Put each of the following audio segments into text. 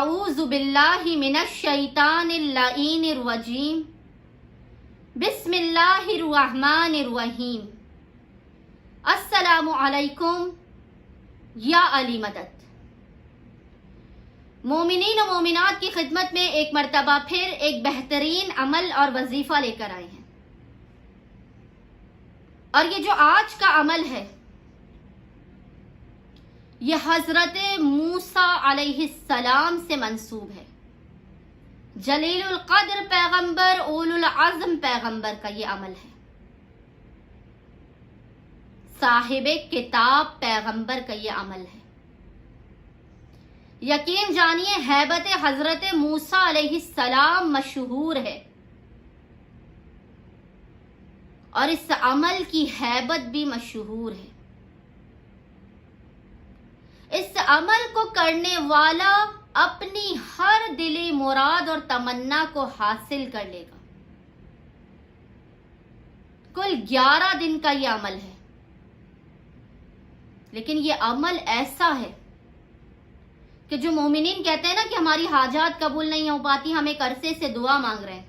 اعوذ باللہ من الشیطان اللعین الرجیم بسم اللہ الرحمن الرحیم السلام علیکم یا علی مدد۔ مومنین و مومنات کی خدمت میں ایک مرتبہ پھر ایک بہترین عمل اور وظیفہ لے کر آئے ہیں، اور یہ جو آج کا عمل ہے یہ حضرت موسیٰ علیہ السلام سے منسوب ہے۔ جلیل القدر پیغمبر، اولو العزم پیغمبر کا یہ عمل ہے، صاحب کتاب پیغمبر کا یہ عمل ہے۔ یقین جانیے ہیبت حضرت موسیٰ علیہ السلام مشہور ہے، اور اس عمل کی ہیبت بھی مشہور ہے۔ اس عمل کو کرنے والا اپنی ہر دلی مراد اور تمنا کو حاصل کر لے گا۔ کل 11 دن کا یہ عمل ہے، لیکن یہ عمل ایسا ہے کہ جو مومنین کہتے ہیں نا کہ ہماری حاجات قبول نہیں ہو پاتی، ہم ایک عرصے سے دعا مانگ رہے ہیں،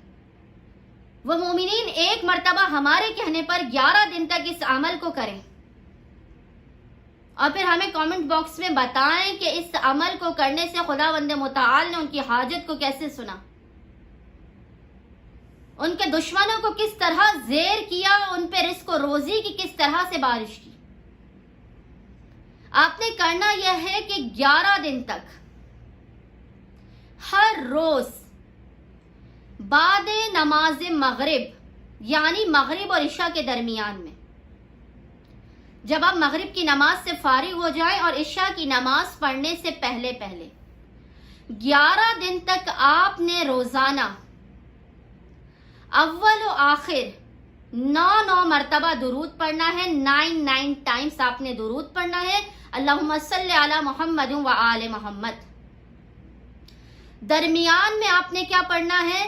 وہ مومنین ایک مرتبہ ہمارے کہنے پر 11 دن تک اس عمل کو کریں، اور پھر ہمیں کامنٹ باکس میں بتائیں کہ اس عمل کو کرنے سے خداوند متعال نے ان کی حاجت کو کیسے سنا، ان کے دشمنوں کو کس طرح زیر کیا، ان پہ رزق و روزی کی کس طرح سے بارش کی۔ آپ نے کرنا یہ ہے کہ 11 دن تک ہر روز بعد نماز مغرب، یعنی مغرب اور عشاء کے درمیان میں، جب آپ مغرب کی نماز سے فارغ ہو جائیں اور عشاء کی نماز پڑھنے سے پہلے 11 دن تک آپ نے روزانہ اول و آخر 9 مرتبہ درود پڑھنا ہے۔ 9 ٹائمز آپ نے درود پڑھنا ہے، اللہم صلی علی محمد و آل محمد۔ درمیان میں آپ نے کیا پڑھنا ہے؟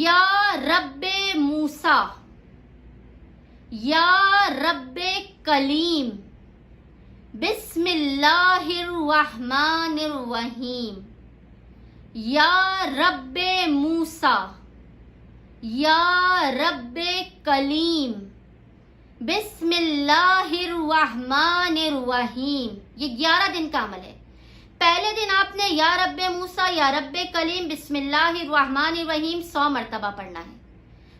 یا رب موسیٰ، یا رب کلیم، بسم اللہ الرحمن الرحیم، یا رب موسیٰ، یا رب کلیم، بسم اللہ الرحمن الرحیم۔ یہ 11 دن کا عمل ہے۔ پہلے دن آپ نے یا رب موسیٰ، یا رب کلیم، بسم اللہ الرحمن الرحیم 100 مرتبہ پڑھنا ہے۔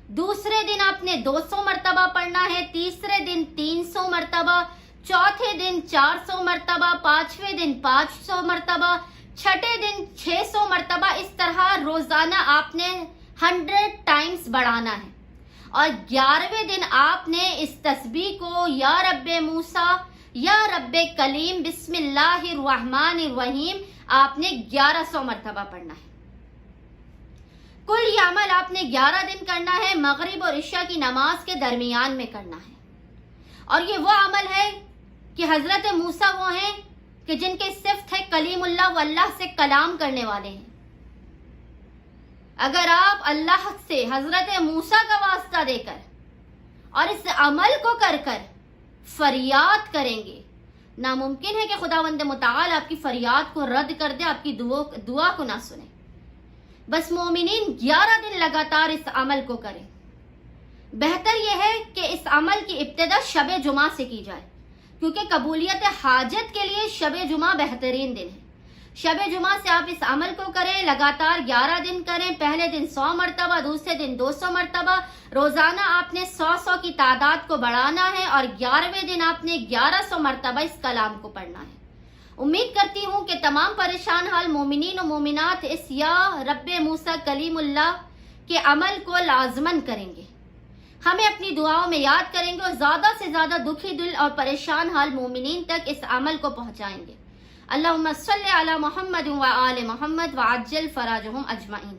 دوسرے دن آپ نے 200 مرتبہ پڑھنا ہے، تیسرے دن 300 مرتبہ، چوتھے دن 400 مرتبہ، پانچویں دن 500 مرتبہ، چھٹے دن 600 مرتبہ۔ اس طرح روزانہ آپ نے 100 ٹائمز بڑھانا ہے، اور 11ویں دن آپ نے اس تسبیح کو یا رب موسیٰ، یا رب کلیم، بسم اللہ الرحمن الرحیم آپ نے 1100 مرتبہ پڑھنا ہے۔ کل یہ عمل آپ نے 11 دن کرنا ہے، مغرب اور عشاء کی نماز کے درمیان میں کرنا ہے۔ اور یہ وہ عمل ہے کہ حضرت موسیٰ وہ ہیں کہ جن کے صفت ہے کلیم اللہ، وہ اللہ سے کلام کرنے والے ہیں۔ اگر آپ اللہ سے حضرت موسیٰ کا واسطہ دے کر اور اس عمل کو کر کر فریاد کریں گے، ناممکن ہے کہ خداوند متعال آپ کی فریاد کو رد کر دے، آپ کی دعا کو نہ سنے۔ بس مومنین 11 دن لگاتار اس عمل کو کریں۔ بہتر یہ ہے کہ اس عمل کی ابتدا شب جمعہ سے کی جائے، کیونکہ قبولیت حاجت کے لیے شب جمعہ بہترین دن ہے۔ شب جمعہ سے آپ اس عمل کو کریں، لگاتار 11 دن کریں۔ پہلے دن 100 مرتبہ، دوسرے دن 200 مرتبہ، روزانہ آپ نے 100 کی تعداد کو بڑھانا ہے، اور 11ویں دن آپ نے 1100 مرتبہ اس کلام کو پڑھنا ہے۔ امید کرتی ہوں کہ تمام پریشان حال مومنین و مومنات اس یا رب موسیٰ کلیم اللہ کے عمل کو لازماً کریں گے، ہمیں اپنی دعاؤں میں یاد کریں گے، اور زیادہ سے زیادہ دکھی دل اور پریشان حال مومنین تک اس عمل کو پہنچائیں گے۔ اللہم صلی علی محمد و آل محمد وعجل فراجہم اجمعین۔